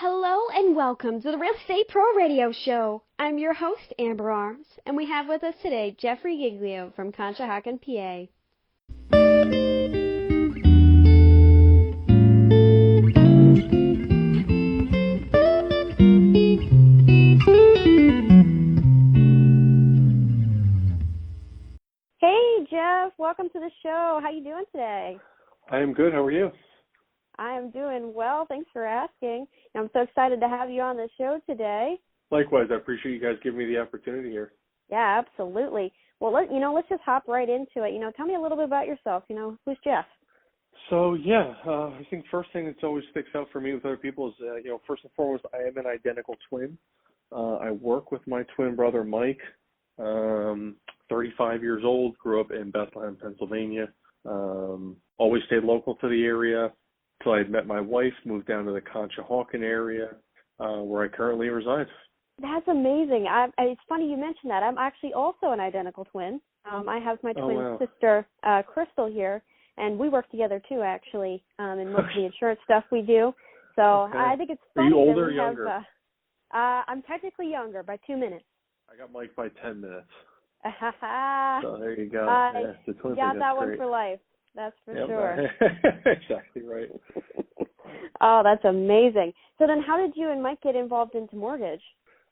Hello and welcome to the Real Estate Pro Radio Show. I'm your host, Amber Arms, and we have with us today Jeffrey Giglio from Conshohocken, PA. Hey, Jeff. Welcome to the show. How you doing today? I am good. How are you? I am doing well. Thanks for asking. I'm so excited to have you on the show today. Likewise. I appreciate you guys giving me the opportunity here. Yeah, absolutely. Well, let's just hop right into it. Tell me a little bit about yourself. Who's Jeff? So, I think first thing that always sticks out for me with other people is, first and foremost, I am an identical twin. I work with my twin brother, Mike, 35 years old, grew up in Bethlehem, Pennsylvania. Always stayed local to the area until I had met my wife, moved down to the Conshohocken area, where I currently reside. That's amazing. It's funny you mentioned that. I'm actually also an identical twin. I have my twin sister, Crystal, here, and we work together too, actually, in most of the insurance stuff we do. So okay. I think it's funny. Are you older or younger? I'm technically younger by 2 minutes. I got Mike by 10 minutes. So there you go. The twin got that one for life. That's for sure. Exactly right. Oh, that's amazing. So then how did you and Mike get involved into mortgage?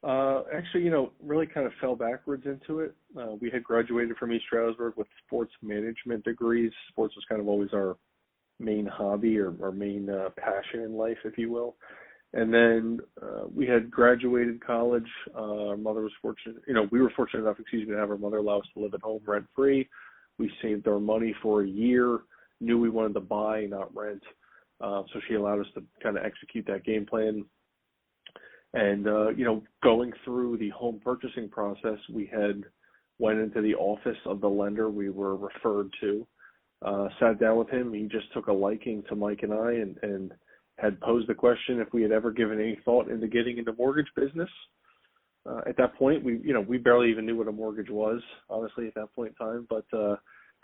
Actually, really kind of fell backwards into it. We had graduated from East Stroudsburg with sports management degrees. Sports was kind of always our main hobby or main passion in life, if you will. And then we had graduated college. Our mother was fortunate, we were fortunate enough, to have our mother allow us to live at home rent-free. We saved our money for a year, knew we wanted to buy, not rent. So she allowed us to kind of execute that game plan. And, going through the home purchasing process, we had went into the office of the lender we were referred to, sat down with him. He just took a liking to Mike and I and had posed the question if we had ever given any thought into getting into mortgage business. At that point, we barely even knew what a mortgage was, honestly, at that point in time. But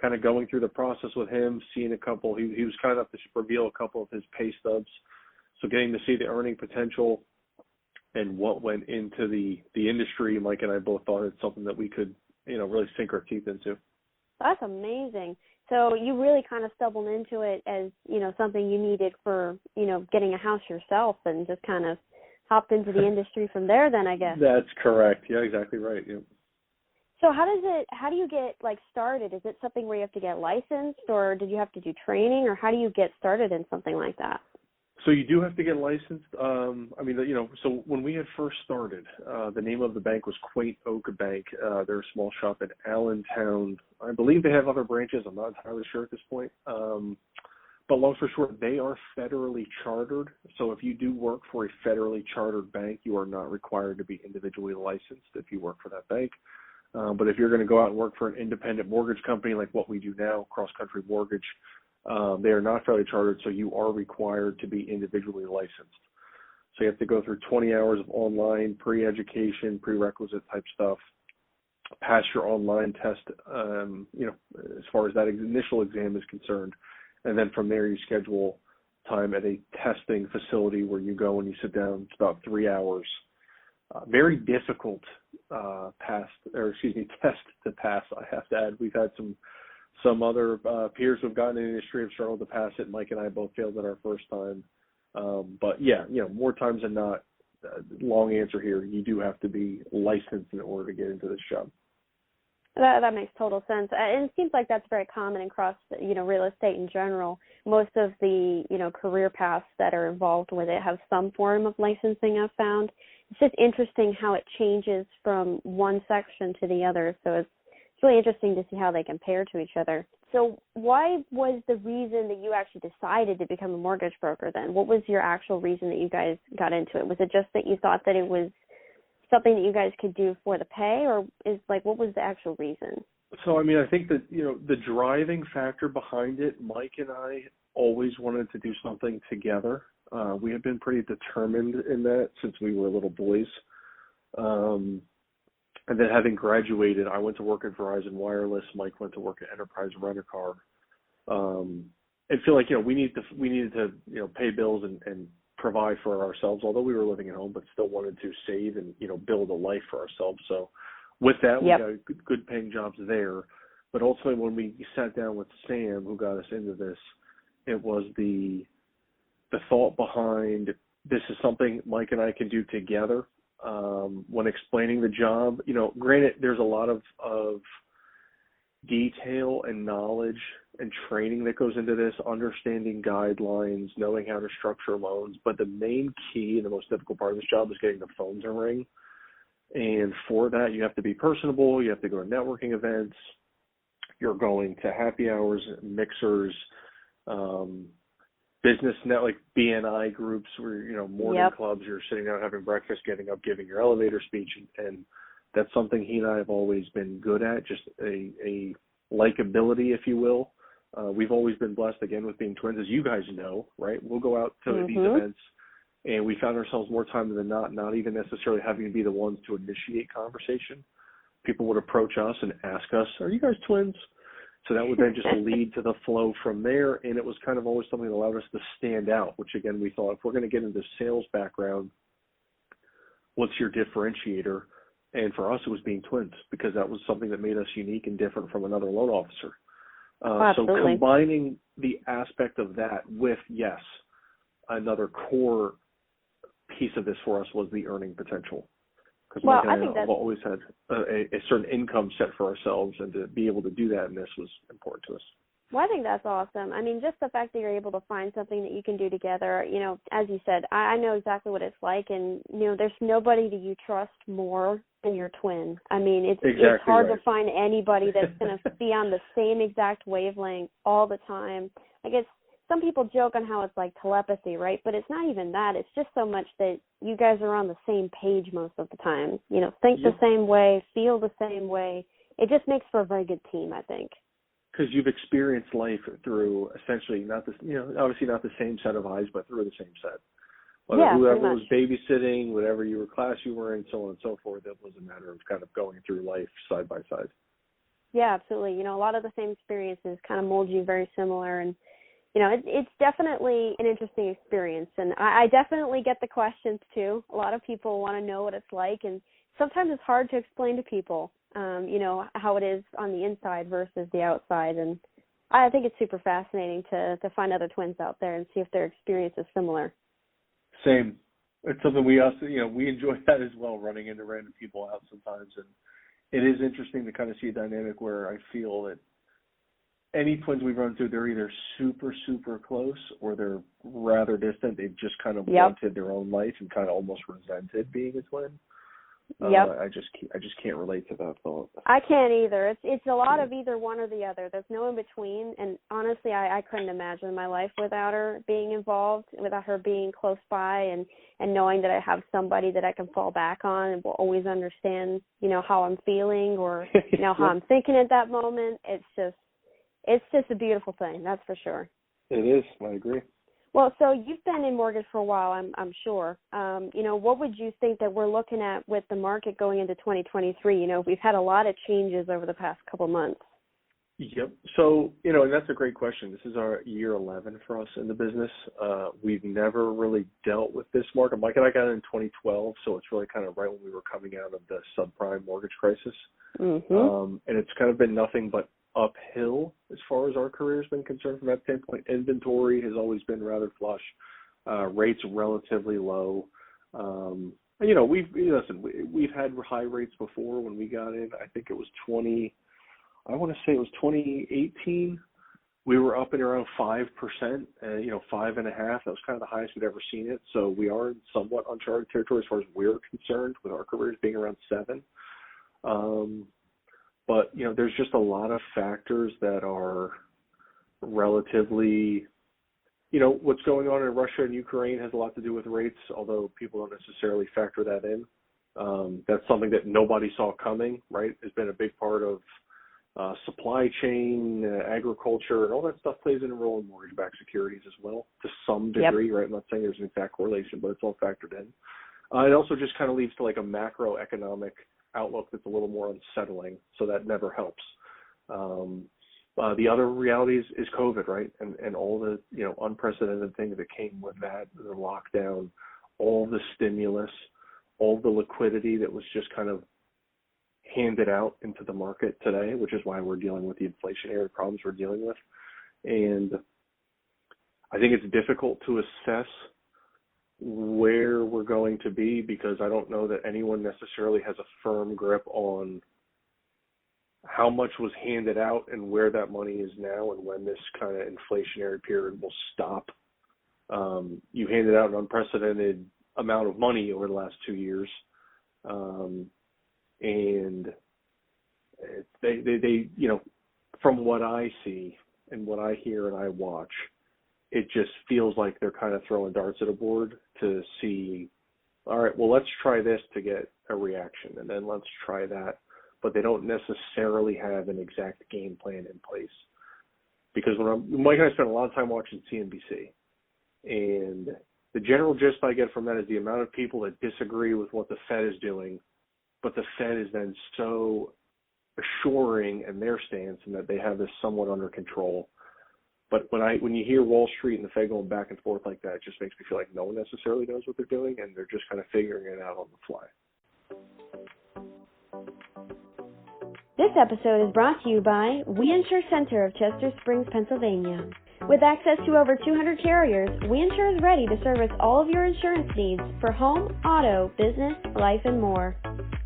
kind of going through the process with him, seeing a couple, he was kind enough to reveal a couple of his pay stubs. So getting to see the earning potential and what went into the industry, Mike and I both thought it's something that we could, really sink our teeth into. That's amazing. So you really kind of stumbled into it as, something you needed for, getting a house yourself and just kind of hopped into the industry from there then, I guess. That's correct. Yeah, exactly right. Yeah. So how do you get started? Is it something where you have to get licensed or did you have to do training or how do you get started in something like that? So you do have to get licensed. So when we had first started, the name of the bank was Quaint Oak Bank. They're a small shop in Allentown. I believe they have other branches. I'm not entirely sure at this point. But long story short, they are federally chartered. So if you do work for a federally chartered bank, you are not required to be individually licensed if you work for that bank. But if you're going to go out and work for an independent mortgage company like what we do now, Cross Country Mortgage, they are not federally chartered, so you are required to be individually licensed. So you have to go through 20 hours of online pre-education, prerequisite type stuff, pass your online test, as far as that initial exam is concerned. And then from there, you schedule time at a testing facility where you go and you sit down. It's about 3 hours. Very difficult test to pass, I have to add. We've had some other peers who have gotten in the industry have struggled to pass it. Mike and I both failed it our first time. But more times than not, long answer here, you do have to be licensed in order to get into this job. That makes total sense. And it seems like that's very common across, real estate in general. Most of the, career paths that are involved with it have some form of licensing, I've found. It's just interesting how it changes from one section to the other. So it's really interesting to see how they compare to each other. So why was the reason that you actually decided to become a mortgage broker then? What was your actual reason that you guys got into it? Was it just that you thought that it was something that you guys could do for the pay, or what was the actual reason? So, I think that, the driving factor behind it, Mike and I always wanted to do something together. We had been pretty determined in that since we were little boys. And then having graduated, I went to work at Verizon Wireless. Mike went to work at Enterprise Rent-A-Car. And feel like, we needed to pay bills and provide for ourselves, although we were living at home, but still wanted to save and, build a life for ourselves. So with that, we got good paying jobs there. But ultimately, when we sat down with Sam, who got us into this, it was the thought behind this is something Mike and I can do together. When explaining the job, granted, there's a lot of detail and knowledge and training that goes into this, understanding guidelines, knowing how to structure loans. But the main key and the most difficult part of this job is getting the phone to ring. And for that, you have to be personable. You have to go to networking events. You're going to happy hours, mixers, business net like BNI groups where, morning clubs, you're sitting down having breakfast, getting up, giving your elevator speech. And that's something he and I have always been good at, just a likability, if you will. We've always been blessed, again, with being twins, as you guys know, right? We'll go out to these events, and we found ourselves more times than not even necessarily having to be the ones to initiate conversation. People would approach us and ask us, are you guys twins? So that would then just lead to the flow from there, and it was kind of always something that allowed us to stand out, which, again, we thought if we're going to get into sales background, what's your differentiator? And for us, it was being twins, because that was something that made us unique and different from another loan officer. So combining the aspect of that with, yes, another core piece of this for us was the earning potential. Because Mike and I have always had a certain income set for ourselves, and to be able to do that in this was important to us. Well, I think that's awesome. I mean, just the fact that you're able to find something that you can do together, as you said, I know exactly what it's like, and, there's nobody that you trust more than your twin. I mean, it's hard to find anybody that's going to be on the same exact wavelength all the time. I guess some people joke on how it's like telepathy, right? But it's not even that. It's just so much that you guys are on the same page most of the time. Think the same way, feel the same way. It just makes for a very good team, I think. Because you've experienced life through essentially obviously not the same set of eyes, but through the same set. Whoever was babysitting, whatever class you were in, so on and so forth, it was a matter of kind of going through life side by side. Yeah, absolutely. A lot of the same experiences kind of mold you very similar, and it's definitely an interesting experience, and I definitely get the questions too. A lot of people want to know what it's like, and sometimes it's hard to explain to people, how it is on the inside versus the outside. And I think it's super fascinating to find other twins out there and see if their experience is similar. Same. It's something we also, we enjoy that as well, running into random people out sometimes. And it is interesting to kind of see a dynamic where I feel that any twins we run through, they're either super, super close or they're rather distant. They've just kind of wanted their own life and kind of almost resented being a twin. I just can't relate to that thought. I can't either. It's a lot of either one or the other. There's no in between. And honestly, I couldn't imagine my life without her being involved, without her being close by, and knowing that I have somebody that I can fall back on and will always understand, how I'm feeling or how I'm thinking at that moment. It's just a beautiful thing. That's for sure. It is. I agree. Well, so you've been in mortgage for a while, I'm sure. What would you think that we're looking at with the market going into 2023? We've had a lot of changes over the past couple months. Yep. So, and that's a great question. This is our year 11 for us in the business. We've never really dealt with this market. Mike and I got in 2012, so it's really kind of right when we were coming out of the subprime mortgage crisis. And it's kind of been nothing but uphill as far as our career has been concerned from that standpoint. Inventory has always been rather flush, rates relatively low. We've had high rates before when we got in. I think it was 2018. We were up at around 5%, 5.5%. That was kind of the highest we'd ever seen it. So we are in somewhat uncharted territory as far as we're concerned, with our careers being around 7. But, there's just a lot of factors that are relatively, what's going on in Russia and Ukraine has a lot to do with rates, although people don't necessarily factor that in. That's something that nobody saw coming, right? Has been a big part of supply chain, agriculture, and all that stuff plays in a role in mortgage-backed securities as well, to some degree, right? I'm not saying there's an exact correlation, but it's all factored in. It also just kind of leads to like a macroeconomic outlook that's a little more unsettling, so that never helps. The other reality is COVID, right? And all the, unprecedented things that came with that, the lockdown, all the stimulus, all the liquidity that was just kind of handed out into the market today, which is why we're dealing with the inflationary problems we're dealing with. And I think it's difficult to assess where we're going to be because I don't know that anyone necessarily has a firm grip on how much was handed out and where that money is now and when this kind of inflationary period will stop. You handed out an unprecedented amount of money over the last 2 years. And they from what I see and what I hear and I watch, it just feels like they're kind of throwing darts at a board to see, all right, well, let's try this to get a reaction, and then let's try that. But they don't necessarily have an exact game plan in place. Because Mike and I spent a lot of time watching CNBC, and the general gist I get from that is the amount of people that disagree with what the Fed is doing, but the Fed is then so assuring in their stance and that they have this somewhat under control. But when you hear Wall Street and the Fed going back and forth like that, it just makes me feel like no one necessarily knows what they're doing, and they're just kind of figuring it out on the fly. This episode is brought to you by We Insure Center of Chester Springs, Pennsylvania. With access to over 200 carriers, We Insure is ready to service all of your insurance needs for home, auto, business, life, and more.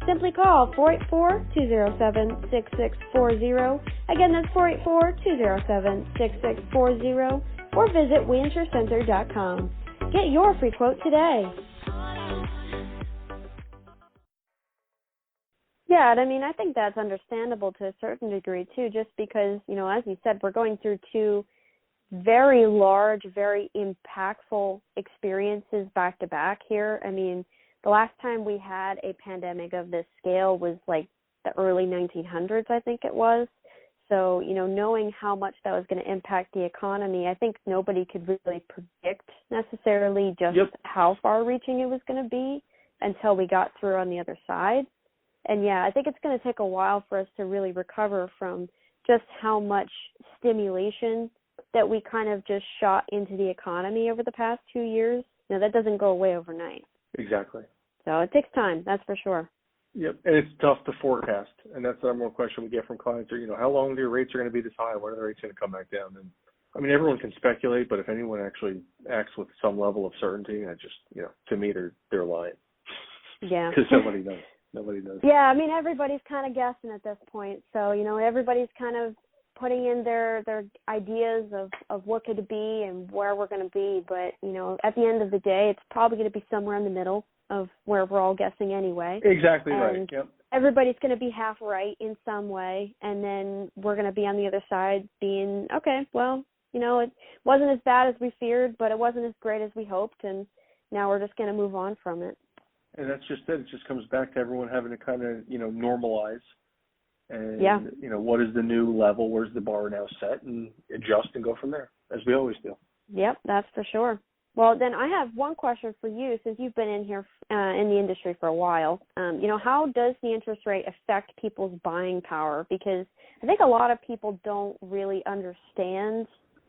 Simply call 484-207-6640. Again, that's 484-207-6640, or visit WeInsureCenter.com. Get your free quote today. Yeah, and I mean, I think that's understandable to a certain degree, too, just because, as you said, we're going through two very large, very impactful experiences back to back here. I mean, the last time we had a pandemic of this scale was like the early 1900s, I think it was. So, knowing how much that was going to impact the economy, I think nobody could really predict necessarily just how far-reaching it was going to be until we got through on the other side. And yeah, I think it's going to take a while for us to really recover from just how much stimulation that we kind of just shot into the economy over the past 2 years. That doesn't go away overnight. Exactly. So it takes time, that's for sure. Yep, and it's tough to forecast, and that's the number one question we get from clients are, how long do your rates are going to be this high? When are the rates going to come back down? And I mean, everyone can speculate, but if anyone actually acts with some level of certainty, I just, to me, they're lying. Yeah. Because nobody knows. Nobody knows. Yeah, I mean, everybody's kind of guessing at this point. So, everybody's kind of putting in their ideas of what could it be and where we're going to be. But, at the end of the day, it's probably going to be somewhere in the middle of where we're all guessing anyway. Exactly and right. Yep. Everybody's going to be half right in some way. And then we're going to be on the other side being, okay, well, it wasn't as bad as we feared, but it wasn't as great as we hoped. And now we're just going to move on from it. And that's just it. It just comes back to everyone having to kind of, normalize. And, what is the new level? Where's the bar now set? And adjust and go from there, as we always do. Yep, that's for sure. Well, then I have one question for you, since you've been in here in the industry for a while. How does the interest rate affect people's buying power? Because I think a lot of people don't really understand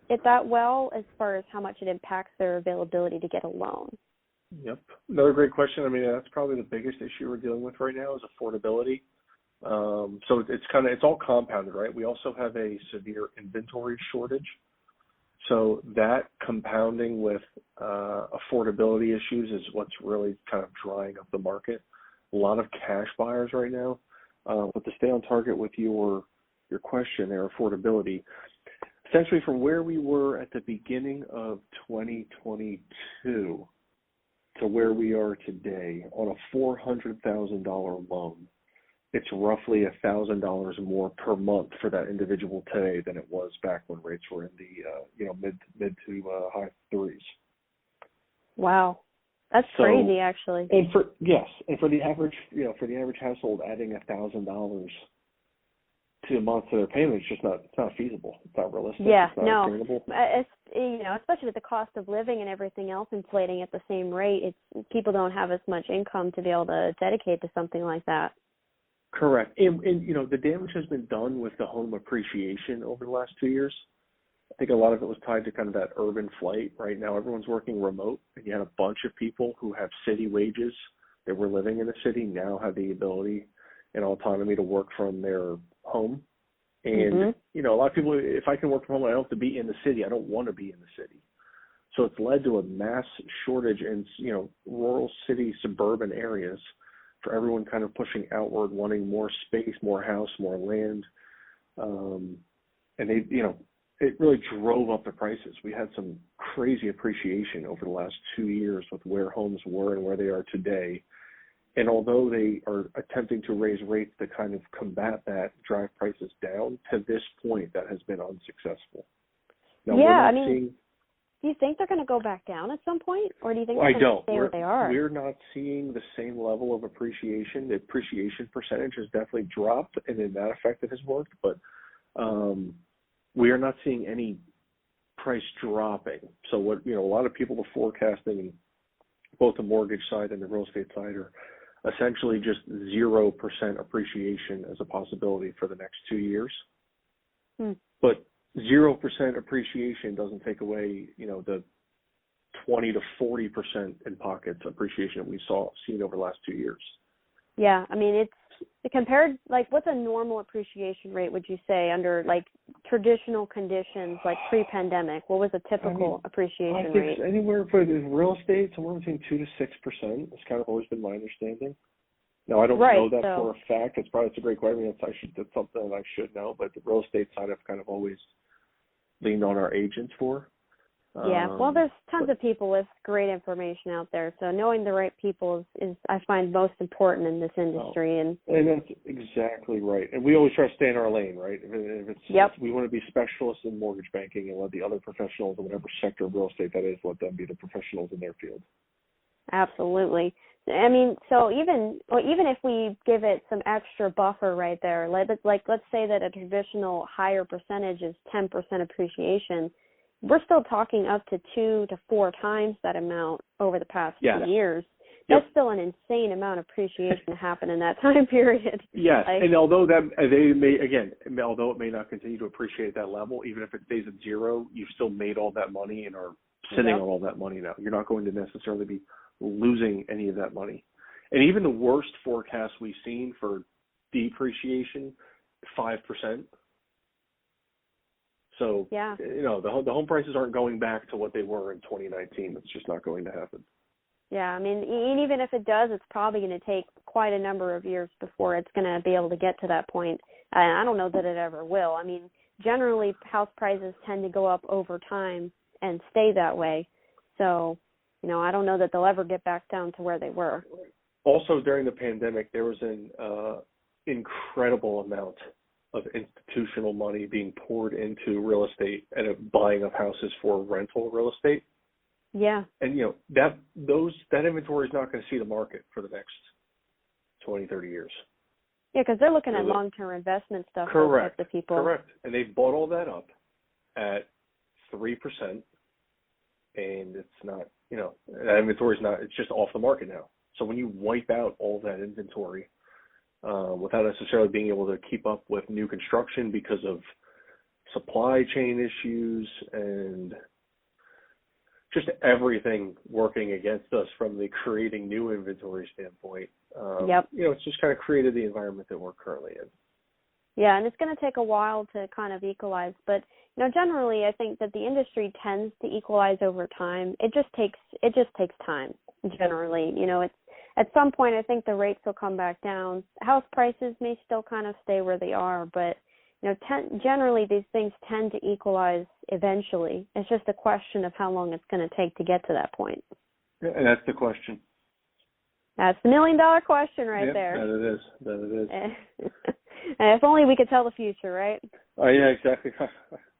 it that well as far as how much it impacts their availability to get a loan. Yep. Another great question. I mean, that's probably the biggest issue we're dealing with right now is affordability. So it's all compounded, right? We also have a severe inventory shortage. So that compounding with affordability issues is what's really kind of drying up the market. A lot of cash buyers right now. But to stay on target with your question there, affordability, essentially from where we were at the beginning of 2022 to where we are today on a $400,000 loan, it's roughly $1,000 more per month for that individual today than it was back when rates were in the mid to high threes. Wow, that's crazy, actually. And for the average household, adding $1,000 to a month to their payment, it's not feasible. It's not realistic. Yeah, it's not attainable. Especially with the cost of living and everything else inflating at the same rate, people don't have as much income to be able to dedicate to something like that. Correct. And the damage has been done with the home appreciation over the last 2 years. I think a lot of it was tied to kind of that urban flight. Right now, everyone's working remote, and you had a bunch of people who have city wages that were living in the city now have the ability and autonomy to work from their home. And, a lot of people, if I can work from home, I don't have to be in the city. I don't want to be in the city. So it's led to a mass shortage in, rural city, suburban areas for everyone kind of pushing outward, wanting more space, more house, more land. And they, it really drove up the prices. We had some crazy appreciation over the last 2 years with where homes were and where they are today. And although they are attempting to raise rates to kind of combat that, drive prices down, to this point, that has been unsuccessful. Now, do you think they're going to go back down at some point, or do you think I they're don't. Stay where they are? We're not seeing the same level of appreciation. The appreciation percentage has definitely dropped, and in that effect it has worked, but we are not seeing any price dropping. So what a lot of people are forecasting, both the mortgage side and the real estate side, are essentially just 0% appreciation as a possibility for the next 2 years. But 0% appreciation doesn't take away, the 20 to 40% in pockets appreciation that we seen over the last 2 years. Yeah, I mean, it's compared, what's a normal appreciation rate, would you say, under, traditional conditions, pre-pandemic? What was a typical appreciation rate? Anywhere for real estate, somewhere between 2 to 6%. It's kind of always been my understanding. Now, I don't know that for a fact. It's a great question. That's something that I should know, but the real estate side I've kind of always leaned on our agents for. Yeah, well, there's tons of people with great information out there, so knowing the right people is I find most important in this industry. And that's exactly right. And we always try to stay in our lane, right? If we want to be specialists in mortgage banking and let the other professionals in whatever sector of real estate that is, let them be the professionals in their field. Absolutely. I mean, so even if we give it some extra buffer right there, let's say that a traditional higher percentage is 10% appreciation, we're still talking up to 2 to 4 times that amount over the past 2 years. That's still an insane amount of appreciation to happen in that time period. Yes, and although although it may not continue to appreciate at that level, even if it stays at 0, you've still made all that money and are sitting on all that money now. You're not going to necessarily be losing any of that money. And even the worst forecast we've seen for depreciation, 5%. So, the home prices aren't going back to what they were in 2019. It's just not going to happen. Yeah, I mean, even if it does, it's probably going to take quite a number of years before it's going to be able to get to that point. And I don't know that it ever will. I mean, generally, house prices tend to go up over time and stay that way. So, I don't know that they'll ever get back down to where they were. Also, during the pandemic, there was an incredible amount of institutional money being poured into real estate and buying of houses for rental real estate. Yeah. And, that inventory is not going to see the market for the next 20, 30 years. Yeah, because they're looking at long-term investment stuff. Correct. The people. Correct. And they've bought all that up at 3%, and it's not, that inventory is not, it's just off the market now. So when you wipe out all that inventory without necessarily being able to keep up with new construction because of supply chain issues and just everything working against us from the creating new inventory standpoint, it's just kind of created the environment that we're currently in. Yeah, and it's going to take a while to kind of equalize, but generally I think that the industry tends to equalize over time. It just takes time. Generally, it's at some point I think the rates will come back down. House prices may still kind of stay where they are, but generally these things tend to equalize eventually. It's just a question of how long it's going to take to get to that point. Yeah, and that's the question. That's the $1 million question right there. That it is. If only we could tell the future, right? Oh, yeah, exactly.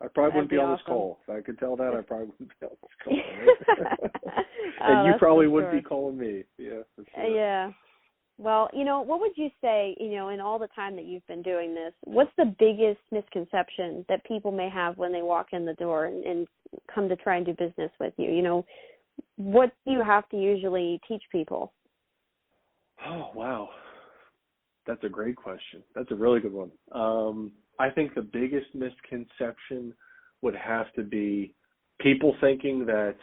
I probably wouldn't be on this call. If I could tell that, I probably wouldn't be on this call. Right? And you probably wouldn't be calling me. Yeah, for sure. Yeah. Well, what would you say, in all the time that you've been doing this, what's the biggest misconception that people may have when they walk in the door and come to try and do business with you? What do you have to usually teach people? Oh, wow. That's a great question. That's a really good one. I think the biggest misconception would have to be people thinking that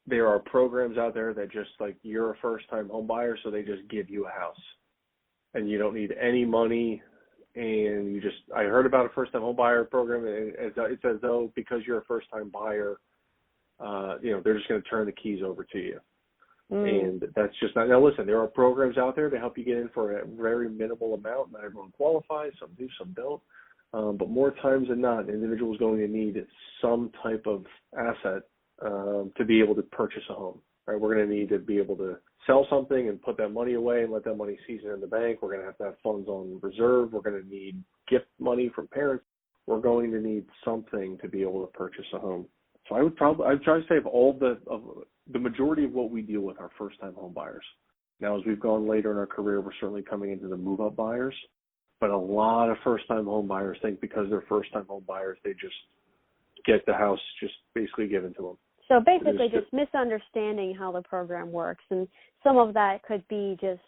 there are programs out there that just like you're a first-time home buyer, so they just give you a house and you don't need any money. And I heard about a first-time home buyer program, and it's as though because you're a first-time buyer, they're just going to turn the keys over to you. And that's just not. Now, listen, there are programs out there to help you get in for a very minimal amount. Not everyone qualifies. Some do, some don't. But more times than not, an individual is going to need some type of asset to be able to purchase a home. Right? We're going to need to be able to sell something and put that money away and let that money season in the bank. We're going to have funds on reserve. We're going to need gift money from parents. We're going to need something to be able to purchase a home. So I'd try to say of the majority of what we deal with are first-time home buyers. Now, as we've gone later in our career, we're certainly coming into the move-up buyers. But a lot of first-time home buyers think because they're first-time home buyers, they just get the house just basically given to them. So basically just misunderstanding how the program works. And some of that could be just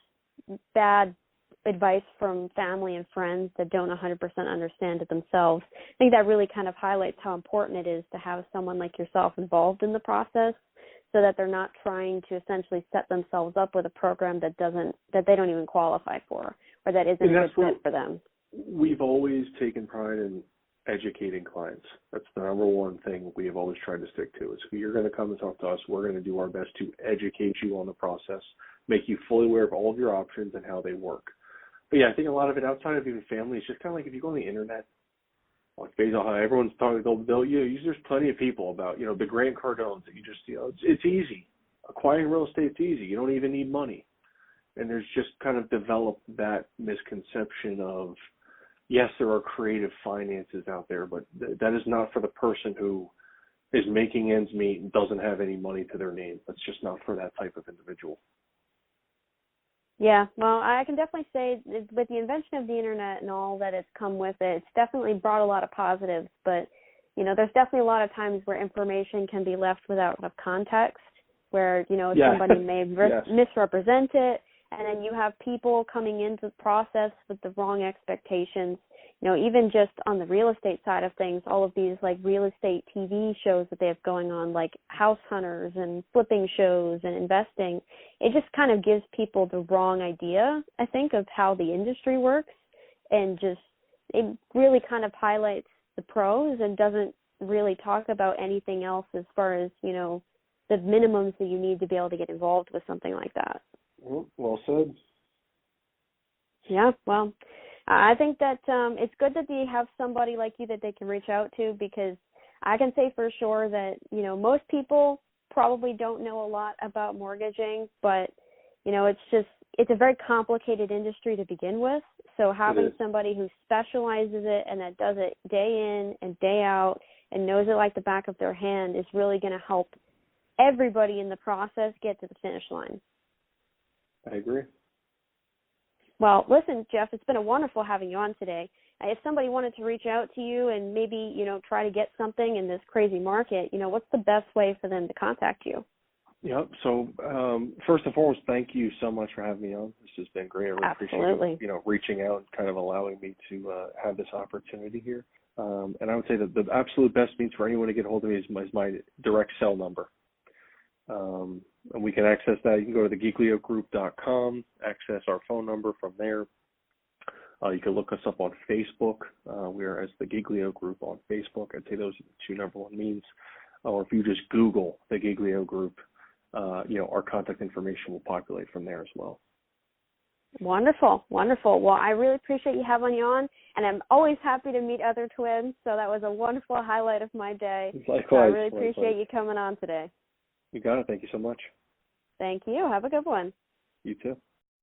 bad advice from family and friends that don't 100% understand it themselves. I think that really kind of highlights how important it is to have someone like yourself involved in the process so that they're not trying to essentially set themselves up with a program that they don't even qualify for or that isn't a good fit for them. We've always taken pride in educating clients. That's the number one thing we have always tried to stick to is if you're going to come and talk to us, we're going to do our best to educate you on the process, make you fully aware of all of your options and how they work. But yeah, I think a lot of it outside of even family is just kind of like if you go on the internet, like based on how everyone's talking, there's plenty of people about, the Grant Cardones that you just, it's easy. Acquiring real estate's easy. You don't even need money. And there's just kind of developed that misconception of, yes, there are creative finances out there, but that is not for the person who is making ends meet and doesn't have any money to their name. That's just not for that type of individual. Yeah, well, I can definitely say with the invention of the internet and all that it's come with it, it's definitely brought a lot of positives, but, there's definitely a lot of times where information can be left without enough context, where, somebody may misrepresent it, and then you have people coming into the process with the wrong expectations. Even just on the real estate side of things, all of these like real estate TV shows that they have going on, like House Hunters and flipping shows and investing, it just kind of gives people the wrong idea, I think, of how the industry works, and just it really kind of highlights the pros and doesn't really talk about anything else as far as, the minimums that you need to be able to get involved with something like that. Well said. Yeah, well, I think that it's good that they have somebody like you that they can reach out to, because I can say for sure that, most people probably don't know a lot about mortgaging, but, it's a very complicated industry to begin with. So having somebody who specializes it and that does it day in and day out and knows it like the back of their hand is really going to help everybody in the process get to the finish line. I agree. Well, listen, Jeff, it's been wonderful having you on today. If somebody wanted to reach out to you and maybe, try to get something in this crazy market, what's the best way for them to contact you? Yep. So first and foremost, thank you so much for having me on. This has been great. I really appreciate you, reaching out and kind of allowing me to have this opportunity here. And I would say that the absolute best means for anyone to get a hold of me is my direct cell number. And we can access that. You can go to thegigliogroup.com, access our phone number from there. You can look us up on Facebook. We are as the Giglio Group on Facebook. I'd say those are the two number one means. Or if you just Google the Giglio Group, our contact information will populate from there as well. Wonderful, wonderful. Well, I really appreciate you having me on, and I'm always happy to meet other twins, so that was a wonderful highlight of my day. Likewise. So I really appreciate you coming on today. You got it. Thank you so much. Thank you. Have a good one. You too.